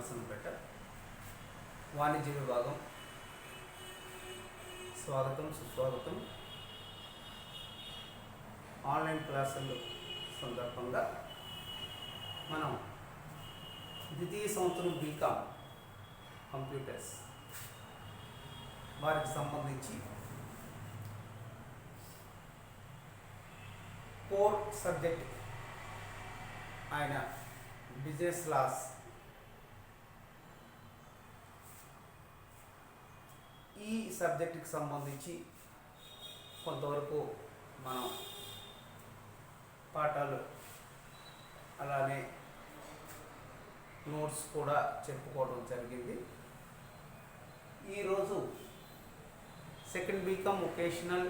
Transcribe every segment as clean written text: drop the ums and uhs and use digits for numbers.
నరసంపేట వాణిజ్య విభాగం. స్వాగతం సుస్వాగతం. ఆన్లైన్ క్లాసుల సందర్భంగా మనం ద్వితీయ సంవత్సరం బీకామ్ కంప్యూటర్స్ వారికి సంబంధించి కోర్ సబ్జెక్ట్ ఆయన బిజినెస్ లాస్ ఈ సబ్జెక్టుకి సంబంధించి కొంతవరకు మనం పాఠాలు అలానే నోట్స్ కూడా చెప్పుకోవడం జరిగింది. ఈరోజు సెకండ్ బీకామ్ వొకేషనల్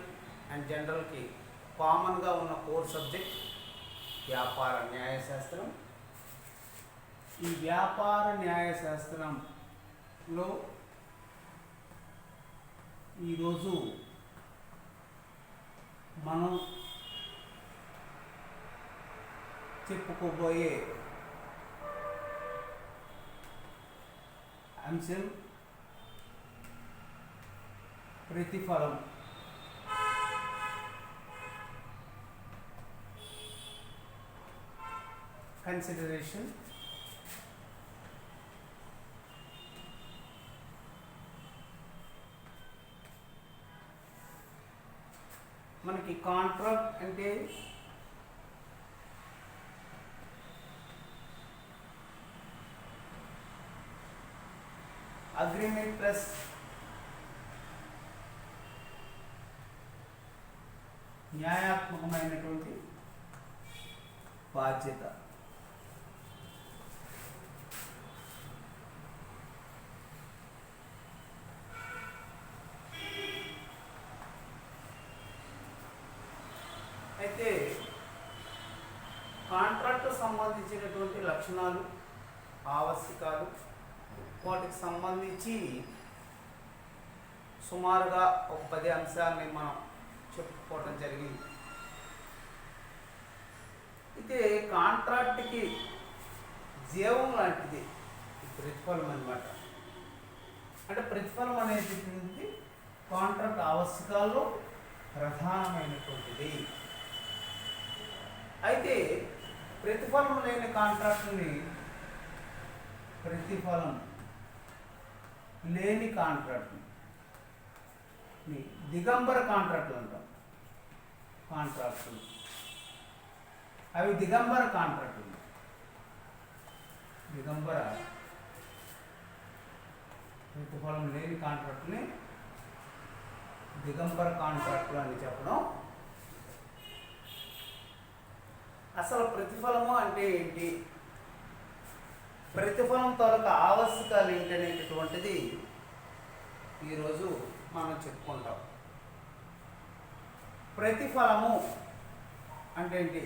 అండ్ జనరల్కి కామన్గా ఉన్న కోర్ సబ్జెక్ట్ వ్యాపార న్యాయశాస్త్రం. ఈ వ్యాపార న్యాయశాస్త్రంలో ఈరోజు మనం చెప్పుకోబోయే అంశం ప్రతిఫలం. కన్సిడరేషన్. మనకి కాంట్రాక్ట్ అంటే అగ్రిమెంట్ ప్లస్ న్యాయాత్మకమైనటువంటి బాధ్యత. అయితే కాంట్రాక్ట్ సంబంధించినటువంటి లక్షణాలు, ఆవశ్యకాలు, వాటికి సంబంధించి సుమారుగా ఒక 10 అంశాలని మనం చెప్పుకోవడం జరిగింది. అయితే కాంట్రాక్ట్కి జీవం లాంటిది ప్రతిఫలం అన్నమాట. అంటే ప్రతిఫలం అనేటువంటిది కాంట్రాక్ట్ ఆవశ్యకాల్లో ప్రధానమైనటువంటిది. అయితే ప్రతిఫలం లేని కాంట్రాక్టుని ప్రతిఫలం లేని కాంట్రాక్ట్ని దిగంబర కాంట్రాక్టులు అంటాం. కాంట్రాక్టులు అవి దిగంబర కాంట్రాక్టులు. దిగంబర ప్రతిఫలం లేని కాంట్రాక్టుని దిగంబర కాంట్రాక్టులు అని చెప్పడం. అసలు ప్రతిఫలము అంటే ఏంటి, ప్రతిఫలం తాలూకా ఆవశ్యకాలు ఏంటనేటటువంటిది ఈరోజు మనం చెప్పుకుంటాం. ప్రతిఫలము అంటే ఏంటి?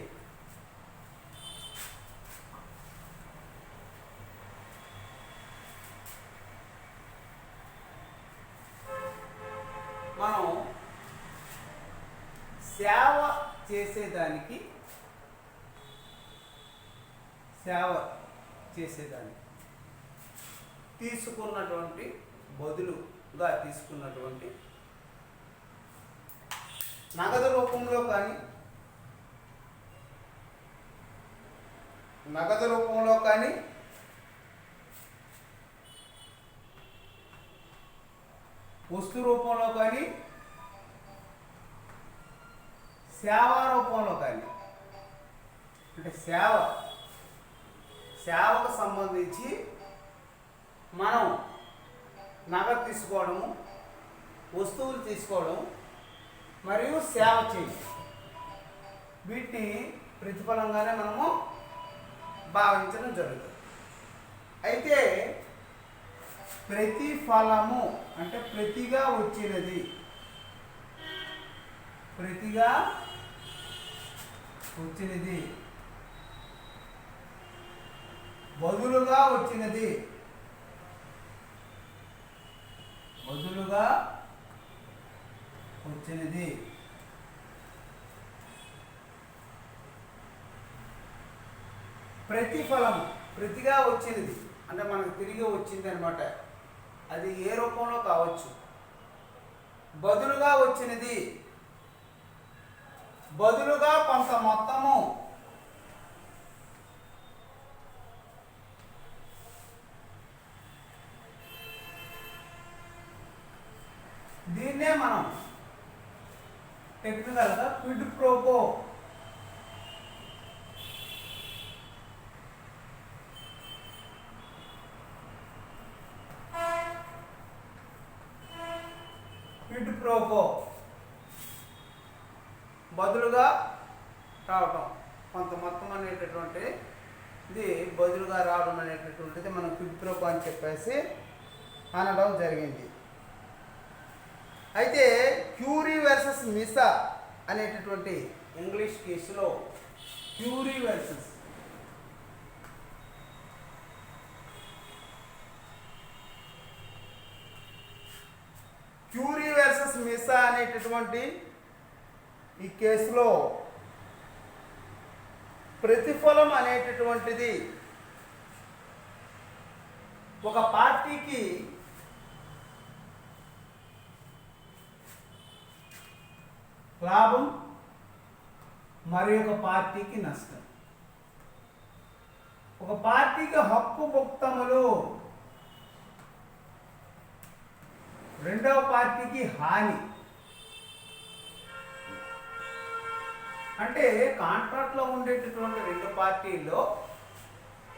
మనం సేవ చేసేదానికి తీసుకున్నటువంటి బదులుగా తీసుకున్నటువంటి నగదు రూపంలో కానీ వస్తు రూపంలో కానీ సేవా రూపంలో కానీ, అంటే సేవకు సంబంధించి మనం నగదు తీసుకోవడము, వస్తువులు తీసుకోవడం మరియు సేవ చేయడం, వీటిని ప్రతిఫలంగానే మనము భావించడం జరుగుతుంది. అయితే ప్రతిఫలము అంటే ప్రతిగా వచ్చినది, బదులుగా వచ్చినది, ప్రతిఫలం ప్రతిగా వచ్చినది అంటే మనకు తిరిగి వచ్చింది అనమాట. అది ఏ రూపంలో కావచ్చు. బదులుగా వచ్చినది, బదులుగా కొంత మొత్తము దీన్నే మనం టెక్నికల్గా క్విడ్ ప్రోకో బదులుగా రావటం, కొంత మొత్తం అనేటటువంటి ఇది బదులుగా రావడం అనేటటువంటిది మనం క్విడ్ ప్రోకో అని చెప్పేసి అనడం జరిగింది. అయితే క్యూరీ వర్సెస్ మిసా అనేటటువంటి ఇంగ్లీష్ కేసులో క్యూరీ వర్సెస్ మిసా అనేటటువంటి ఈ కేసులో ప్రతిఫలం అనేటటువంటిది ఒక పార్టీకి లాభం, మరి ఒక పార్టీకి నష్టం. ఒక పార్టీకి హక్కు భుక్తములు, రెండవ పార్టీకి హాని. అంటే కాంట్రాక్ట్లో ఉండేటటువంటి రెండు పార్టీల్లో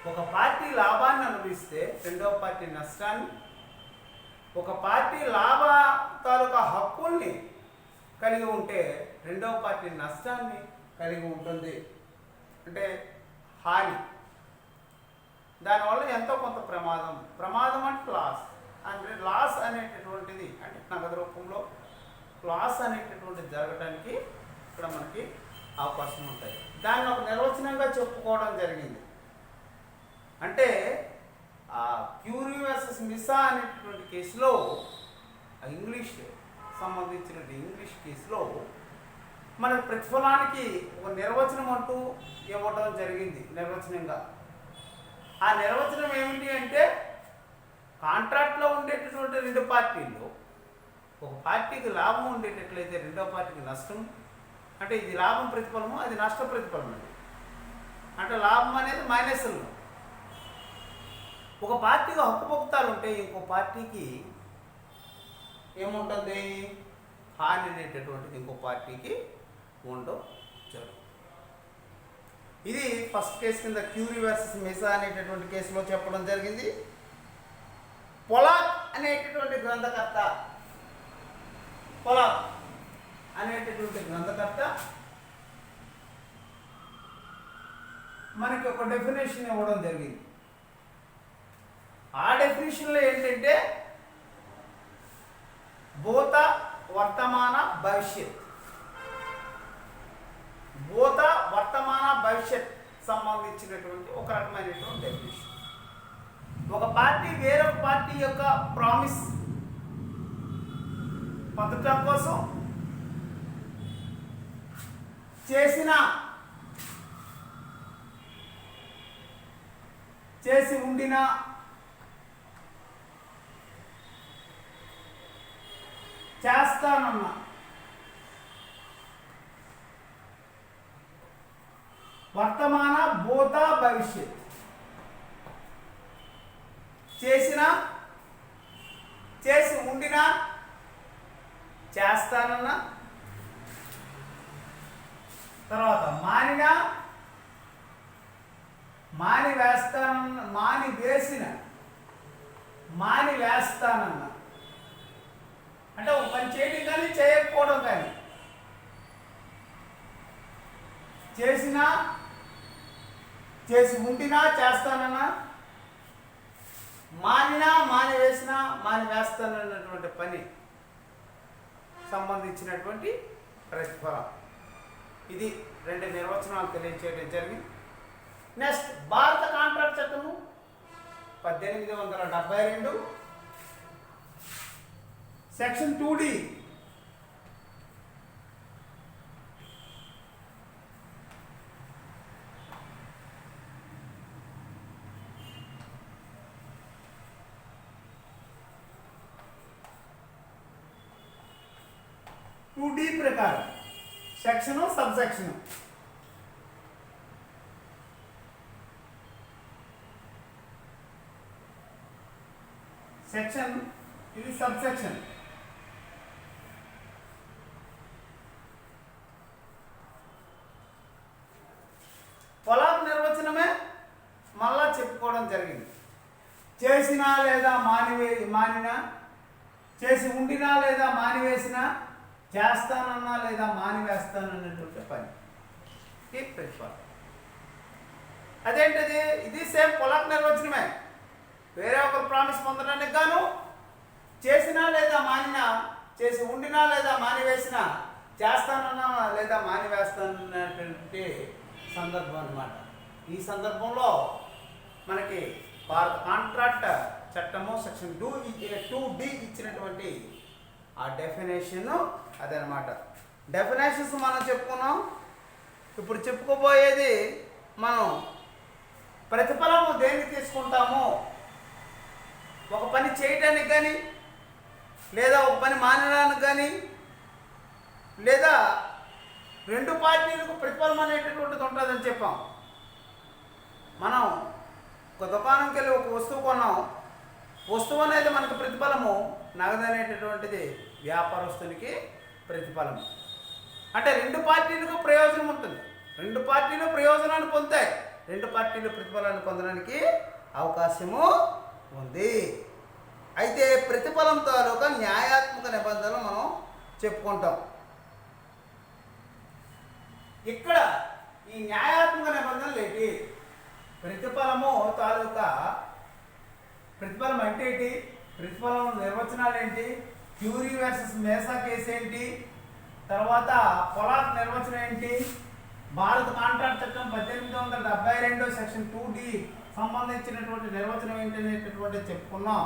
ఒక పార్టీ లాభాన్ని అనుభవిస్తే రెండవ పార్టీ నష్టాన్ని, ఒక పార్టీ లాభ తాలూకా హక్కుల్ని కలిగి ఉంటే రెండవ పార్టీ నష్టాన్ని కలిగి ఉంటుంది, అంటే హాని. దానివల్ల ఎంతో కొంత ప్రమాదం అంటే లాస్. అంటే లాస్ అనేటటువంటిది అంటే నగదు రూపంలో లాస్ అనేటటువంటిది జరగడానికి ఇక్కడ మనకి అవకాశం ఉంటాయి. దాన్ని ఒక నిర్వచనంగా చెప్పుకోవడం జరిగింది. అంటే క్యూరీ వర్సెస్ మిసా అనేటటువంటి కేసులో ఇంగ్లీష్ సంబంధించిన ఇంగ్లీష్ కేసులో మన ప్రతిఫలానికి ఒక నిర్వచనం అంటూ ఇవ్వడం జరిగింది నిర్వచనంగా. ఆ నిర్వచనం ఏమిటి అంటే కాంట్రాక్ట్లో ఉండేటటువంటి రెండు పార్టీల్లో ఒక పార్టీకి లాభం ఉండేటట్లయితే రెండో పార్టీకి నష్టం. అంటే ఇది లాభం ప్రతిఫలము, అది నష్ట ప్రతిఫలం అండి. అంటే లాభం అనేది మైనస్లో. ఒక పార్టీకి హక్కు భుక్తాలు ఉంటే ఇంకో పార్టీకి ఏముంటుంది, హాని అనేటటువంటిది ఇంకో పార్టీకి ఉండదు. ఇది ఫస్ట్ కేసు కింద క్యూరీ వర్సెస్ మిసా అనేటటువంటి కేసులో చెప్పడం జరిగింది. పొలాక్ అనేటటువంటి గ్రంథకర్త మనకి ఒక డెఫినేషన్ ఇవ్వడం జరిగింది. ఆ డెఫినేషన్లో ఏంటంటే భూత వర్తమాన భవిష్యత్ సంబంధించినటువంటి ఒక రకమైనటువంటి డెఫినేషన్. ఒక పార్టీ వేరొక పార్టీ యొక్క ప్రామిస్ పొందటం కోసం చేసి ఉండిన చేస్తానన్న వర్తమాన భూత భవిష్యత్ చేసి ఉండిన చేస్తానన్న తర్వాత మాని వేస్తానన్న అంటే ఒక పని చేయడం కానీ చేయకపోవడం కానీ చేసి ఉండినా చేస్తానన్నా మాని వేస్తానన్నటువంటి పని సంబంధించినటువంటి ప్రతిఫలం. ఇది రెండు నిర్వచనాలు తెలియచేయడం జరిగింది. నెక్స్ట్ భారత కాంట్రాక్ట్ చట్టము 1872 సెక్షన్ 2D 2D ప్రకారం సెక్షను సబ్ సెక్షను. సెక్షన్ ఇది సబ్ సెక్షన్. పొలాల నిర్వచనమే మళ్ళా చెప్పుకోవడం జరిగింది. చేసినా లేదా మానినా, చేసి ఉండినా లేదా మానివేసినా, చేస్తానన్నా లేదా మానివేస్తానన్నటువంటి పని ఈ ప్రతిఫలం. అదేంటిది? ఇది సేమ్ పొలాల నిర్వచనమే. వేరే ఒకరు ప్రామిస్ పొందడానికి గాను చేసినా లేదా మానినా, చేసి ఉండినా లేదా మానివేసినా, చేస్తానన్నా లేదా మానివేస్తానన్నటువంటి సందర్భం అన్నమాట. ఈ సందర్భంలో మనకి భారత కాంట్రాక్ట్ చట్టము సెక్షన్ 2D ఇచ్చినటువంటి ఆ డెఫినేషన్ అదనమాట. డెఫినేషన్స్ మనం చెప్పుకున్నాం. ఇప్పుడు చెప్పుకోబోయేది మనం ప్రతిఫలము దేనికి తీసుకుంటాము. ఒక పని చేయడానికి కానీ, లేదా ఒక పని మానడానికి కానీ, లేదా రెండు పార్టీలకు ప్రతిఫలం అనేటటువంటిది ఉంటుందని చెప్పాం. మనం ఒక దుకాణంకి వెళ్ళి ఒక వస్తువు కొన్నాం. వస్తువు అనేది మనకు ప్రతిఫలము, నగదు అనేటటువంటిది వ్యాపారస్తునికి ప్రతిఫలము. అంటే రెండు పార్టీలకు ప్రయోజనం ఉంటుంది. రెండు పార్టీలు ప్రయోజనాన్ని పొందుతాయి. రెండు పార్టీలు ప్రతిఫలాన్ని పొందడానికి అవకాశము ఉంది. అయితే ప్రతిఫలం తాలూకా న్యాయాత్మక నిబంధనలు మనం చెప్పుకుంటాం. ఇక్కడ ఈ న్యాయాత్మక నిబంధనలు ఏంటి? ప్రతిఫలము తాలూకా ప్రతిఫలం అంటే ఏంటి? ప్రతిఫలం నిర్వచనాలు ఏంటి? క్యూరీ వర్సెస్ మేసా కేసు ఏంటి? తర్వాత పొలాక్ నిర్వచనం ఏంటి? భారత కాంట్రాక్ట్ చట్టం 1872 సెక్షన్ 2D సంబంధించినటువంటి నిర్వచనం ఏంటి అనేటటువంటిది చెప్పుకున్నాం.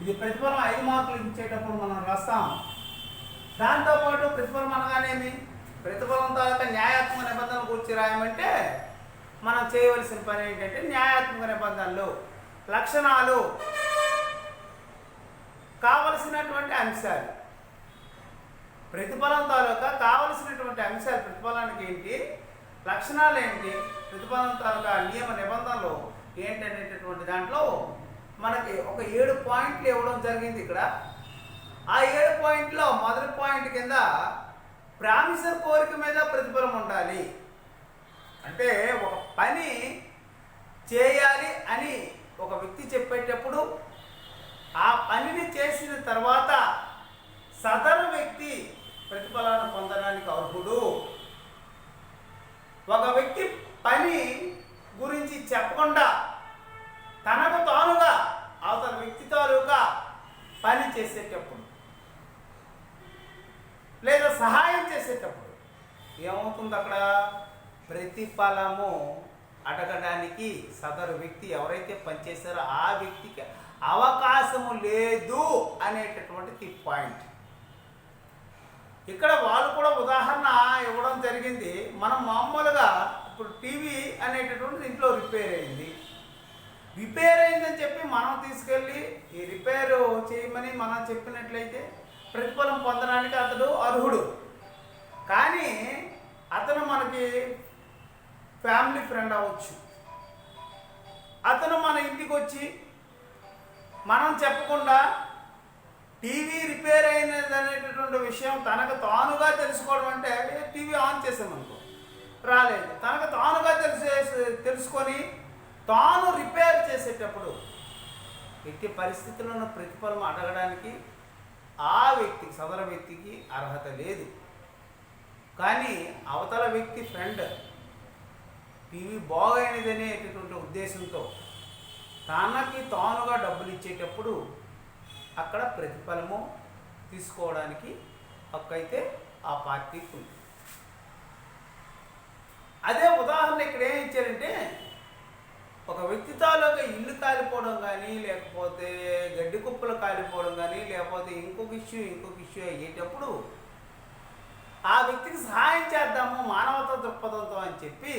ఇది ప్రతిఫలం 5 మార్కులు ఇచ్చేటప్పుడు మనం రాస్తాం. దాంతోపాటు ప్రతిఫలం అనగానేమి, ప్రతిఫలం తాలూకా న్యాయాత్మక నిబంధనల గురించి రాయమంటే మనం చేయవలసిన పని ఏంటంటే న్యాయాత్మక నిబంధనలు, లక్షణాలు, కావలసినటువంటి అంశాలు. ప్రతిఫలం తాలూకా కావలసినటువంటి అంశాలు, ప్రతిఫలానికి ఏంటి, లక్షణాలు ఏంటి, ప్రతిఫలం తాలూకా నియమ నిబంధనలు ఏంటి అనేటటువంటి దాంట్లో మనకి ఒక 7 పాయింట్లు ఇవ్వడం జరిగింది ఇక్కడ. ఆ 7 పాయింట్లో మొదటి పాయింట్ కింద ప్రామిసర్ కోరిక మీద ప్రతిఫలం ఉండాలి. అంటే ఒక పని చేయాలి అని ఒక వ్యక్తి చెప్పేటప్పుడు ఆ పనిని చేసిన తర్వాత సదరు వ్యక్తి ప్రతిఫలాన్ని పొందడానికి అర్హుడు. ఒక వ్యక్తి పని గురించి చెప్పకుండా తనకు తానుగా అవతల వ్యక్తి తాలూగా పని చేసేటప్పుడు లేదా సహాయం చేసేటప్పుడు ఏమవుతుంది? అక్కడ ప్రతిఫలము అడగడానికి సదరు వ్యక్తి ఎవరైతే పనిచేశారో ఆ వ్యక్తికి అవకాశము లేదు అనేటటువంటిది పాయింట్. ఇక్కడ వాళ్ళు కూడా ఉదాహరణ ఇవ్వడం జరిగింది. మనం మామూలుగా ఇప్పుడు టీవీ అనేటటువంటిది ఇంట్లో రిపేర్ అయిందని చెప్పి మనం తీసుకెళ్ళి ఈ రిపేరు చేయమని మనం చెప్పినట్లయితే ప్రతిఫలం పొందడానికి అతడు అర్హుడు. కానీ అతను మనకి ఫ్యామిలీ ఫ్రెండ్ అవ్వచ్చు. అతను మన ఇంటికి వచ్చి మనం చెప్పకుండా టీవీ రిపేర్ అయినది అనేటటువంటి విషయం తనకు తానుగా తెలుసుకోవడం అంటే టీవీ ఆన్ చేసామనుకో రాలేదు, తనకు తానుగా తెలుసుకొని తాను రిపేర్ చేసేటప్పుడు ఎట్టి పరిస్థితులను ప్రతిఫలం అడగడానికి ఆ వ్యక్తికి సదరు వ్యక్తికి అర్హత లేదు. కానీ అవతల వ్యక్తి ఫ్రెండ్ టీవీ బాగైనది అనేటటువంటి ఉద్దేశంతో తనకి తానుగా డబ్బులు ఇచ్చేటప్పుడు అక్కడ ప్రతిఫలము తీసుకోవడానికి హక్కు అయితే ఆ పార్టీకి ఉంది. అదే ఉదాహరణ ఇక్కడ ఏం ఇచ్చారంటే ఒక వ్యక్తి తాలూకా ఇల్లు కాలిపోవడం కానీ, లేకపోతే గడ్డి కుప్పలు కాలిపోవడం కానీ, లేకపోతే ఇంకొక ఇష్యూ అయ్యేటప్పుడు ఆ వ్యక్తికి సహాయం చేద్దాము మానవతా దృక్పథంతో అని చెప్పి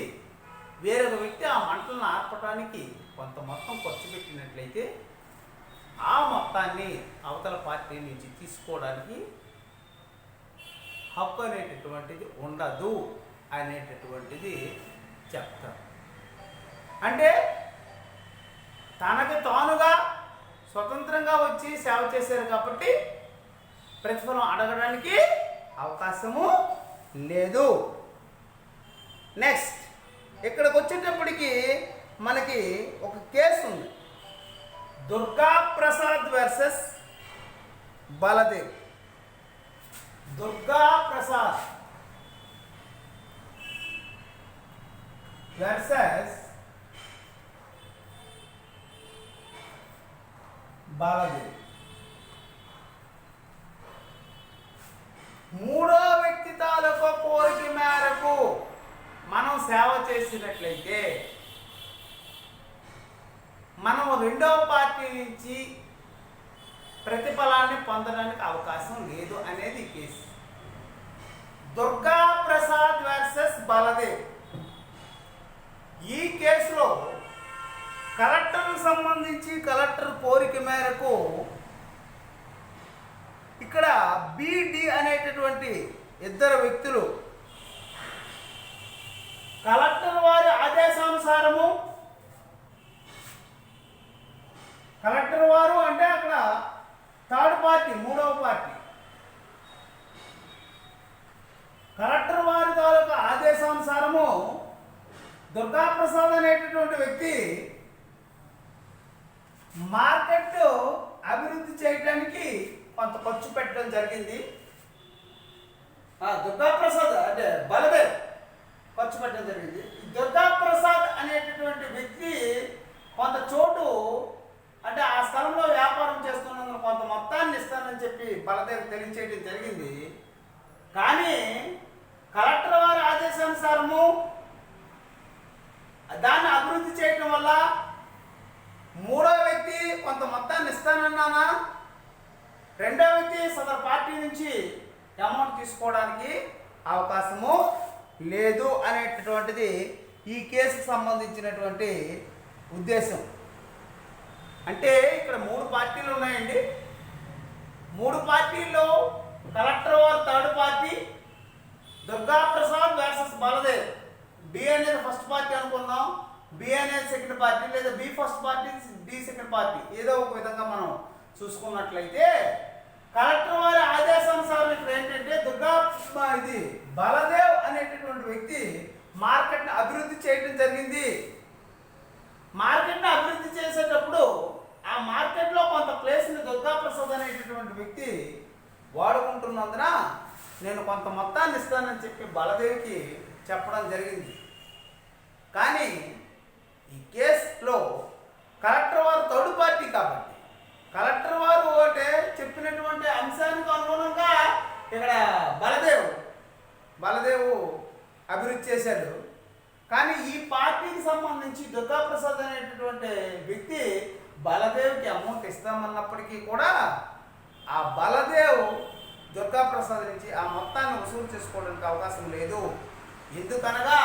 వేరొక వ్యక్తి ఆ మంటలను ఆర్పడానికి కొంత మొత్తం ఖర్చు పెట్టినట్లయితే ఆ మొత్తాన్ని అవతల పార్టీ నుంచి తీసుకోవడానికి హక్కు అనేటటువంటిది ఉండదు అనేటటువంటిది చెప్తారు. అంటే తనకు తానుగా స్వతంత్రంగా వచ్చి సేవ చేశారు కాబట్టి ప్రతిఫలం అడగడానికి అవకాశము లేదు. నెక్స్ట్ ఇక్కడికి వచ్చేటప్పటికి మనకి ఒక కేసు ఉంది, దుర్గా ప్రసాద్ వర్సెస్ బలదేవ్. దుర్గా ప్రసాద్ వర్సెస్ బలదేవ్. మూడో వ్యక్తి తాలూకు కోరిక మేరకు మనం సేవ చేసినట్లయితే మనం రెండవ పార్టీ నుంచి ప్రతిఫలాన్ని పొందడానికి అవకాశం లేదు అనేది కేసు. దుర్గా ప్రసాద్ వర్సెస్ బలదేవ్. ఈ కేసులో కలెక్టర్కు సంబంధించి కలెక్టర్ కోరిక మేరకు ఇక్కడ బిడి అనేటటువంటి ఇద్దరు వ్యక్తులు కలెక్టర్ వారి ఆదేశానుసారము, కలెక్టర్ వారు అంటే అక్కడ థర్డ్ పార్టీ, మూడవ పార్టీ, కలెక్టర్ వారి తాలూకా ఆదేశానుసారము దుర్గాప్రసాద్ అనేటటువంటి వ్యక్తి మార్కెట్ అభివృద్ధి చేయడానికి కొంత ఖర్చు పెట్టడం జరిగింది. దుర్గాప్రసాద్ అంటే బలదేవ్ ఖర్చు పెట్టడం జరిగింది. దుర్గాప్రసాద్ అనేటటువంటి వ్యక్తి కొంత చోటు అంటే ఆ స్థలంలో వ్యాపారం చేస్తున్నందుకు కొంత మొత్తాన్ని ఇస్తానని చెప్పి బలదేవ్ తెలియచేయడం జరిగింది. కానీ కలెక్టర్ వారి ఆదేశానుసారము దాన్ని అభివృద్ధి చేయటం వల్ల మూడో వ్యక్తి కొంత మొత్తాన్ని ఇస్తానన్నానా, రెండో వ్యక్తి సదరు పార్టీ నుంచి అమౌంట్ తీసుకోవడానికి అవకాశము లేదు అనేటటువంటిది ఈ కేసుకు సంబంధించినటువంటి ఉద్దేశం. అంటే ఇక్కడ మూడు పార్టీలు ఉన్నాయండి. మూడు పార్టీల్లో కలెక్టర్ వారు third party, Durgaprasad versus Baladev. D అనేది ఫస్ట్ పార్టీ అనుకుందాం, బి అనేది సెకండ్ పార్టీ, లేదా B first party, D second party, ఏదో ఒక విధంగా మనం చూసుకున్నట్లయితే కలెక్టర్ వారి ఆదేశానుసారం ఇక్కడ ఏంటంటే ఇది బలదేవ్ అనేటటువంటి వ్యక్తి మార్కెట్ని అభివృద్ధి చేయడం జరిగింది. మార్కెట్ని అభివృద్ధి చేసేటప్పుడు ఆ మార్కెట్లో కొంత ప్లేస్ని దుర్గాప్రసాద్ అనేటటువంటి వ్యక్తి వాడుకుంటున్నందున నేను కొంత మొత్తాన్ని ఇస్తానని చెప్పి బలదేవికి చెప్పడం జరిగింది. కానీ ఈ కేసులో కలెక్టర్ వారు థర్డ్ పార్టీ కాబట్టి కలెక్టర్ వారు అంటే చెప్పినటువంటి అంశానికి అనుగుణంగా ఇక్కడ బలదేవు అభివృద్ధి చేశాడు. కానీ ఈ పార్టీకి సంబంధించి దుర్గాప్రసాద్ అనేటటువంటి వ్యక్తి బలదేవ్కి అమౌంట్ ఇస్తామన్నప్పటికీ కూడా ఆ బలదేవ్ దుర్గాప్రసాద్ నుంచి ఆ మొత్తాన్ని వసూలు చేసుకోవడానికి అవకాశం లేదు. ఎందుకనగా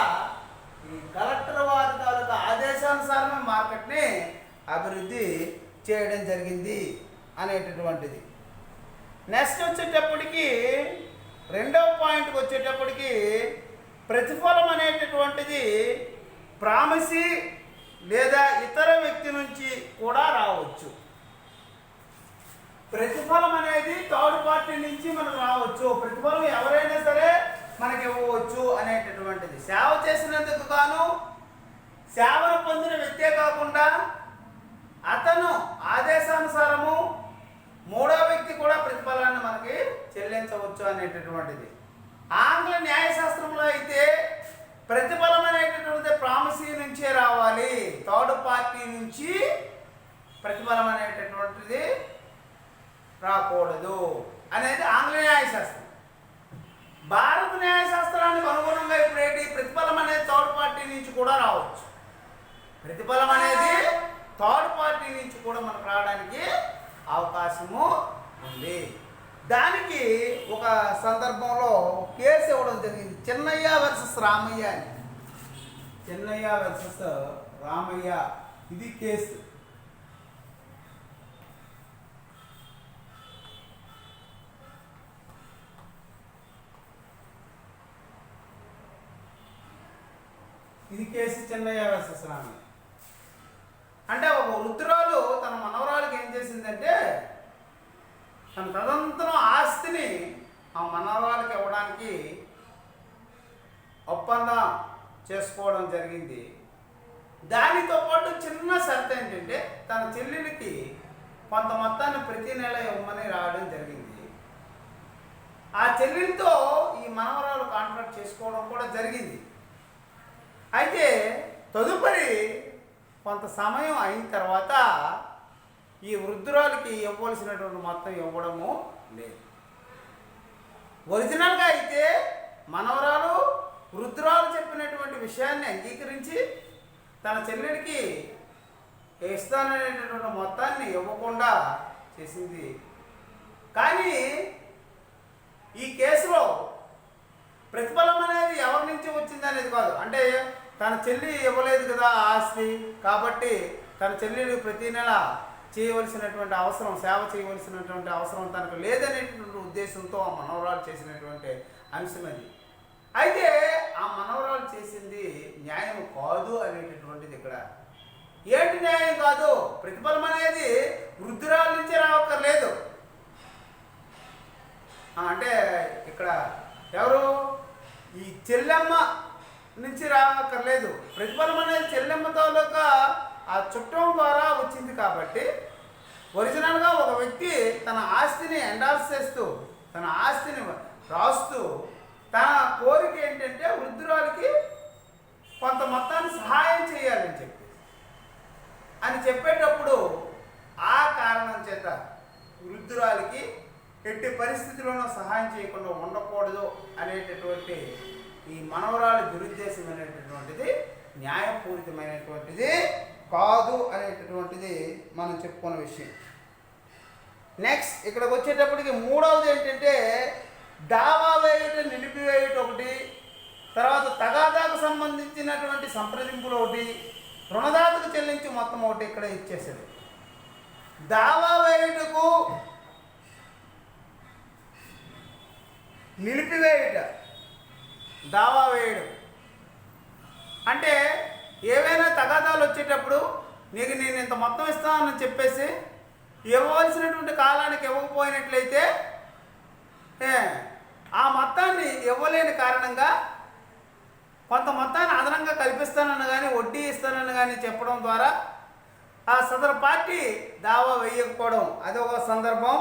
ఈ కలెక్టర్ వారి తాలూకా ఆదేశానుసారమే మార్కెట్ని అభివృద్ధి చేయడం జరిగింది అనేటటువంటిది. నెక్స్ట్ వచ్చేటప్పటికి రెండవ పాయింట్కి వచ్చేటప్పటికి ప్రతిఫలం అనేటటువంటిది ప్రామిసీ లేదా ఇతర వ్యక్తి నుంచి కూడా రావచ్చు. ప్రతిఫలం అనేది థర్డ్ పార్టీ నుంచి మనకు రావచ్చు. ప్రతిఫలం ఎవరైనా సరే మనకి ఇవ్వవచ్చు అనేటటువంటిది. సేవ చేసినందుకు గాను సేవను పొందిన వ్యక్తే కాకుండా అతను ఆదేశానుసారము మూడో వ్యక్తి కూడా ప్రతిఫలాన్ని మనకి చెల్లించవచ్చు అనేటటువంటిది. ఆంగ్ల న్యాయశాస్త్రంలో అయితే ప్రతిఫలం అనేటటువంటిది ప్రామిసీ నుంచే రావాలి, థర్డ్ పార్టీ నుంచి ప్రతిఫలం అనేటటువంటిది రాకూడదు అనేది ఆంగ్ల న్యాయశాస్త్రం. భారత న్యాయశాస్త్రానికి అనుగుణంగా ఇప్పుడు ఏంటి, ప్రతిఫలం అనేది థర్డ్ పార్టీ నుంచి కూడా రావచ్చు. ప్రతిఫలం అనేది థర్డ్ పార్టీ నుంచి కూడా మనకు రావడానికి అవకాశము ఉంది. దానికి ఒక సందర్భంలో కేసు ఇవ్వడం జరిగింది, చెన్నయ్య వర్సెస్ రామయ్య అని. చెన్నయ్య వర్సెస్ రామయ్య ఇది కేసు. ఇది కేసు చెన్నయ్య వర్సెస్ రామయ్య. అంటే ఒక వృద్ధురాలు తన మనవరాలకి ఏం చేసిందంటే తన తదంతరం ఆస్తిని ఆ మనవరాలకి ఇవ్వడానికి ఒప్పందం చేసుకోవడం జరిగింది. దానితో పాటు చిన్న షరతు ఏంటంటే తన చెల్లెలికి కొంత మొత్తాన్ని ప్రతి నెల ఇవ్వమని రావడం జరిగింది. ఆ చెల్లెలతో ఈ మనవరాలు కాంట్రాక్ట్ చేసుకోవడం కూడా జరిగింది. అయితే తదుపరి కొంత సమయం అయిన తర్వాత ఈ వృద్ధురాలికి ఇవ్వవలసినటువంటి మొత్తం ఇవ్వడము లేదు. ఒరిజినల్గా అయితే మనవరాలు వృద్ధురాలు చెప్పినటువంటి విషయాన్ని అంగీకరించి తన చెల్లెడికి ఇస్తాననేటటువంటి మొత్తాన్ని ఇవ్వకుండా చేసింది. కానీ ఈ కేసులో ప్రతిఫలం అనేది ఎవరి నుంచి వచ్చింది అనేది కాదు. అంటే తన చెల్లి ఇవ్వలేదు కదా ఆస్తి, కాబట్టి తన చెల్లెలు ప్రతి నెల చేయవలసినటువంటి అవసరం, సేవ చేయవలసినటువంటి అవసరం తనకు లేదనేటువంటి ఉద్దేశంతో ఆ మనవరాలు చేసినటువంటి అంశం అది. అయితే ఆ మనవరాలు చేసింది న్యాయం కాదు అనేటటువంటిది ఇక్కడ. ఏంటి న్యాయం కాదు? ప్రతిఫలం అనేది వృద్ధురాల నుంచే రావక్కర్లేదు. అంటే ఇక్కడ ఎవరు ఈ చెల్లెమ్మ నుంచి రావక్కర్లేదు. ప్రతిఫలం అనేది చెల్లెమ్మ తాలూకా ఆ చుట్టం ద్వారా వచ్చింది. కాబట్టి ఒరిజినల్గా ఒక వ్యక్తి తన ఆస్తిని ఎండార్స్ చేస్తూ తన ఆస్తిని రాస్తూ తన కోరిక ఏంటంటే వృద్ధురాలికి కొంత మొత్తాన్ని సహాయం చేయాలని అని చెప్పేటప్పుడు ఆ కారణం చేత వృద్ధురాలికి ఎట్టి పరిస్థితుల్లోనూ సహాయం చేయకుండా ఉండకూడదు అనేటటువంటి ఈ మనవరాలి దురుద్దేశం అనేటటువంటిది న్యాయపూరితమైనటువంటిది కాదు అనేటటువంటిది మనం చెప్పుకున్న విషయం. నెక్స్ట్ ఇక్కడికి వచ్చేటప్పటికి మూడవది ఏంటంటే దావా వేయుట, నిలిపివేయుట ఒకటి, తర్వాత తగాదాకు సంబంధించినటువంటి సంప్రదింపులు ఒకటి, రుణదాతకు చెల్లించి మొత్తం ఒకటి ఇక్కడ ఇచ్చేసాడు. దావా వేయుటకు, నిలిపివేయుట, దావా వేయడం అంటే ఏవైనా తగాదాలు వచ్చేటప్పుడు నీకు నేను ఇంత మొత్తం ఇస్తానని చెప్పేసి ఇవ్వవలసినటువంటి కాలానికి ఇవ్వకపోయినట్లయితే ఆ మొత్తాన్ని ఇవ్వలేని కారణంగా కొంత మొత్తాన్ని అదనంగా కల్పిస్తానని కానీ వడ్డీ ఇస్తానని కానీ చెప్పడం ద్వారా ఆ సదరు పార్టీ దావా వేయకపోవడం అది ఒక సందర్భం.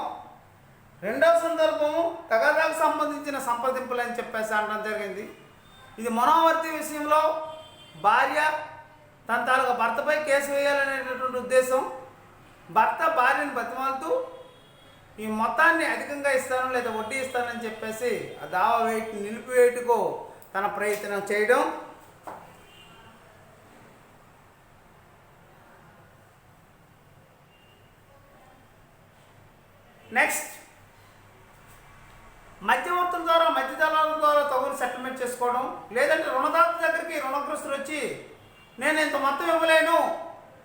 రెండవ సందర్భము తగాదాకు సంబంధించిన సంప్రదింపులు అని చెప్పేసి అనడం జరిగింది. ఇది మనోవర్తి విషయంలో భార్య తన తాలూకా భర్తపై కేసు వేయాలనేటటువంటి ఉద్దేశం. భర్త భార్యను బతిమాలుతూ ఈ మొత్తాన్ని అధికంగా ఇస్తాను లేదా వడ్డీ ఇస్తానని చెప్పేసి ఆ దావా నిలిపివేయటకు తన ప్రయత్నం చేయడం. నెక్స్ట్ మధ్యవర్తుల ద్వారా, మధ్యదళాల ద్వారా తగులు సెటిల్మెంట్ చేసుకోవడం, లేదంటే రుణదాత దగ్గరికి రుణగ్రస్తులు వచ్చి నేను ఇంత మొత్తం ఇవ్వలేను,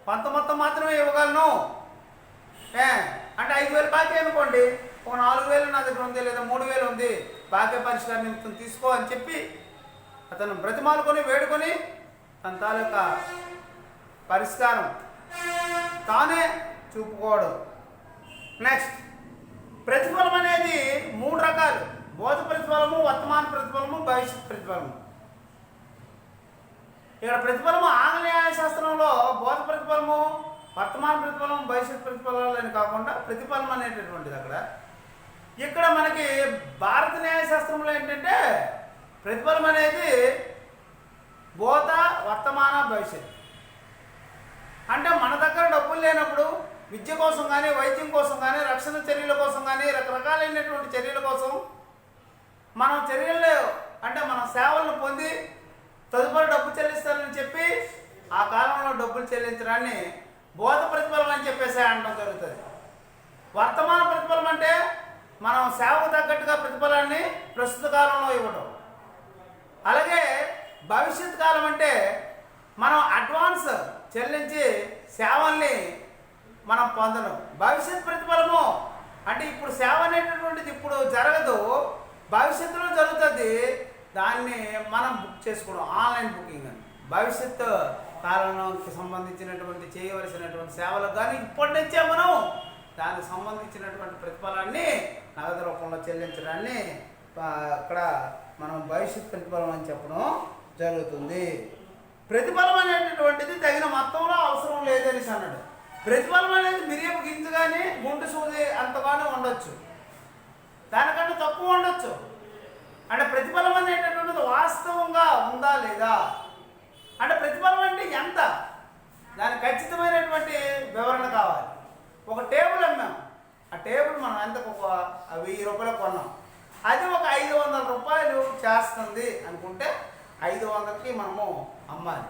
కొంత మొత్తం మాత్రమే ఇవ్వగలను అంటే 5,000 బాకీ అనుకోండి, ఒక 4,000 నా దగ్గర ఉంది లేదా 3,000 ఉంది, బాకీ పరిష్కార నిమిత్తం తీసుకో అని చెప్పి అతను బ్రతిమాలుకొని వేడుకొని తన తాలూకా పరిష్కారం తానే చూపుకోవడం. నెక్స్ట్ ప్రతిఫలం అనేది 3 రకాలు: భూత ప్రతిఫలము, వర్తమాన ప్రతిఫలము, భవిష్యత్ ప్రతిఫలము. ఇక్కడ ప్రతిఫలము ఆంగ్ల న్యాయశాస్త్రంలో భూత ప్రతిఫలము, వర్తమాన ప్రతిఫలం, భవిష్యత్ ప్రతిఫలాలు అని కాకుండా ప్రతిఫలం అనేటటువంటిది అక్కడ. ఇక్కడ మనకి భారత న్యాయశాస్త్రంలో ఏంటంటే ప్రతిఫలం అనేది భూత, వర్తమాన, భవిష్యత్. అంటే మన దగ్గర డబ్బులు లేనప్పుడు విద్య కోసం కానీ, వైద్యం కోసం కానీ, రక్షణ చర్యల కోసం కానీ, రకరకాలైనటువంటి చర్యల కోసం మనం చర్యలు అంటే మన సేవలను పొంది తదుపరి డబ్బు చెల్లిస్తారని చెప్పి ఆ కాలంలో డబ్బులు చెల్లించడాన్ని బోధ ప్రతిఫలం అని చెప్పేసి అనడం జరుగుతుంది. వర్తమాన ప్రతిఫలం అంటే మనం సేవకు తగ్గట్టుగా ప్రతిఫలాన్ని ప్రస్తుత కాలంలో ఇవ్వడం. అలాగే భవిష్యత్ కాలం అంటే మనం అడ్వాన్స్ చెల్లించి సేవల్ని మనం పొందడం. భవిష్యత్ ప్రతిఫలము అంటే ఇప్పుడు సేవ అనేటటువంటిది ఇప్పుడు జరగదు, భవిష్యత్తులో జరుగుతుంది, దాన్ని మనం బుక్ చేసుకోవడం, ఆన్లైన్ బుకింగ్ అని. భవిష్యత్తు కాలానికి సంబంధించినటువంటి చేయవలసినటువంటి సేవలకు కానీ ఇప్పటి నుంచే మనం దానికి సంబంధించినటువంటి ప్రతిఫలాన్ని నగదు రూపంలో చెల్లించడాన్ని ఇక్కడ మనం భవిష్యత్ ప్రతిఫలం అని చెప్పడం జరుగుతుంది. ప్రతిఫలం అనేటటువంటిది తగిన మొత్తంలో అవసరం లేదని అన్నాడు. ప్రతిఫలం అనేది మిరియపు గింజ కానీ గుండు సూది అంతగానే ఉండొచ్చు, దానికంటే తక్కువ ఉండొచ్చు. అంటే ప్రతిఫలం అనేటటువంటిది వాస్తవంగా ఉందా లేదా, అంటే ప్రతిఫలం అంటే ఎంత, దానికి ఖచ్చితమైనటువంటి వివరణ కావాలి. ఒక టేబుల్ అమ్మాం, ఆ టేబుల్ మనం ఎంతకు ఒక 1000 రూపాయలు కొన్నాం, అది ఒక 500 రూపాయలు చేస్తుంది అనుకుంటే 500కి మనము అమ్మాలి.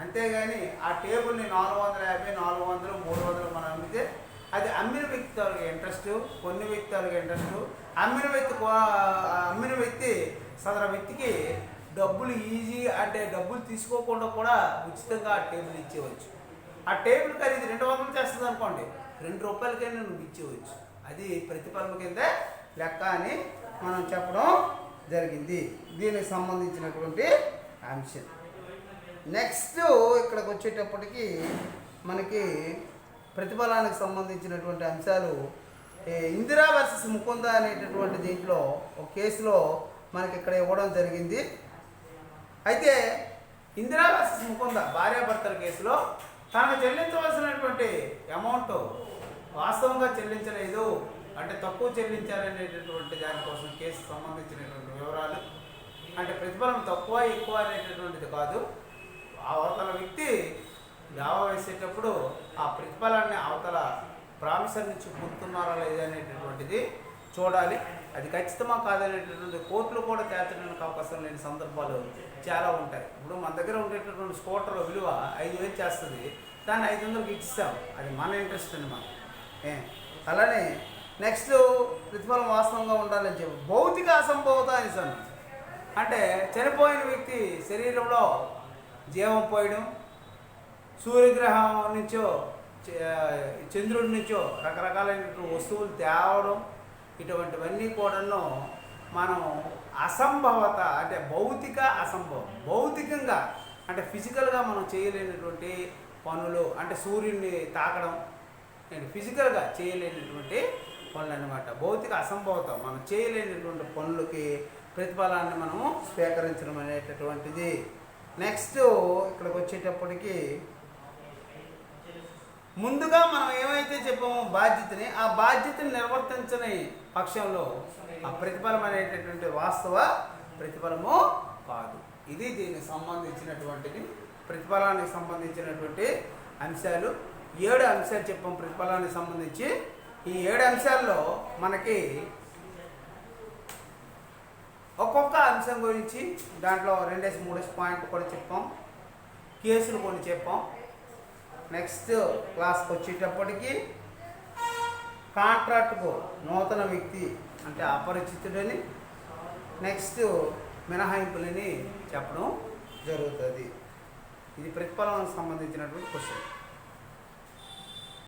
అంతేగాని ఆ టేబుల్ని 450, 400, 300 మనం అమ్మితే అది అమ్మిన వ్యక్తి తాలూకు ఇంట్రెస్ట్, కొన్ని వ్యక్తి తాలూకు ఇంట్రెస్ట్, అమ్మిన వ్యక్తి సదరు వ్యక్తికి డబ్బులు ఈజీ అంటే డబ్బులు తీసుకోకుండా కూడా ఉచితంగా ఆ టేబుల్ ఇచ్చేవచ్చు. ఆ టేబుల్ ఖరీదు 200 చేస్తుంది అనుకోండి, 2 రూపాయలకైనా నువ్వు ఇచ్చేవచ్చు. అది ప్రతిఫలం కింద లెక్క అని మనం చెప్పడం జరిగింది. దీనికి సంబంధించినటువంటి అంశం. నెక్స్ట్ ఇక్కడికి వచ్చేటప్పటికి మనకి ప్రతిఫలానికి సంబంధించినటువంటి అంశాలు ఇందిరా వర్సెస్ ముకుంద అనేటటువంటి దీంట్లో ఒక కేసులో మనకి ఇక్కడ ఇవ్వడం జరిగింది. అయితే ఇందిరా వర్సెస్ ముకుంద భార్యాభర్తల కేసులో తనకు చెల్లించవలసినటువంటి అమౌంట్ వాస్తవంగా చెల్లించలేదు, అంటే తక్కువ చెల్లించాలనేటటువంటి దానికోసం కేసు సంబంధించినటువంటి వివరాలు, అంటే ప్రతిఫలం తక్కువ ఎక్కువ అనేటటువంటిది కాదు, అవతల వ్యక్తి దావా వేసేటప్పుడు ఆ ప్రతిఫలాన్ని అవతల ప్రామిసర్ నుంచి పొందుతున్నారా లేదనేటటువంటిది చూడాలి. అది ఖచ్చితమా కాదనేటటువంటి కోర్టులు కూడా తేల్చడానికి అవకాశం లేని సందర్భాలు చాలా ఉంటాయి. ఇప్పుడు మన దగ్గర ఉండేటటువంటి స్కూటర్ విలువ 5000 చేస్తుంది, దాన్ని 500కి ఇచ్చాం, అది మన ఇంట్రెస్ట్ అనమాట. అలానే నెక్స్ట్ ప్రతిఫలం వాస్తవంగా ఉండాలని చెప్పి భౌతిక అసంభవత అని అంటే చనిపోయిన వ్యక్తి శరీరంలో జీవం పోయడం, సూర్యగ్రహం నుంచో చంద్రుడి నుంచో రకరకాలైనటువంటి వస్తువులు తేవడం, ఇటువంటివన్నీ కూడాను మనం అసంభవత అంటే భౌతిక అసంభవం, భౌతికంగా అంటే ఫిజికల్గా మనం చేయలేనటువంటి పనులు, అంటే సూర్యుడిని తాకడం ఫిజికల్గా చేయలేనటువంటి పనులు అన్నమాట. భౌతిక అసంభవత మనం చేయలేనటువంటి పనులకి ప్రతిఫలాన్ని మనము స్వీకరించడం అనేటటువంటిది. నెక్స్ట్ ఇక్కడికి వచ్చేటప్పటికి ముందుగా మనం ఏమైతే చెప్పామో బాధ్యతని, ఆ బాధ్యతని నిర్వర్తించని పక్షంలో ఆ ప్రతిఫలం అనేటటువంటి వాస్తవ ప్రతిఫలము కాదు. ఇది దీనికి సంబంధించినటువంటిది. ప్రతిఫలానికి సంబంధించినటువంటి అంశాలు 7 అంశాలు చెప్పాం ప్రతిఫలానికి సంబంధించి. ఈ 7 అంశాల్లో మనకి ఒక్కొక్క అంశం గురించి దాంట్లో 2-3 పాయింట్ కూడా చెప్పాం, కేసులు కొన్ని చెప్పాం. నెక్స్ట్ క్లాస్కి వచ్చేటప్పటికి కాంట్రాక్ట్కు నూతన వ్యక్తి అంటే అపరిచితుడని, నెక్స్ట్ మినహాయింపులని చెప్పడం జరుగుతుంది. ఇది ప్రతిఫలానికి సంబంధించినటువంటి క్వశ్చన్.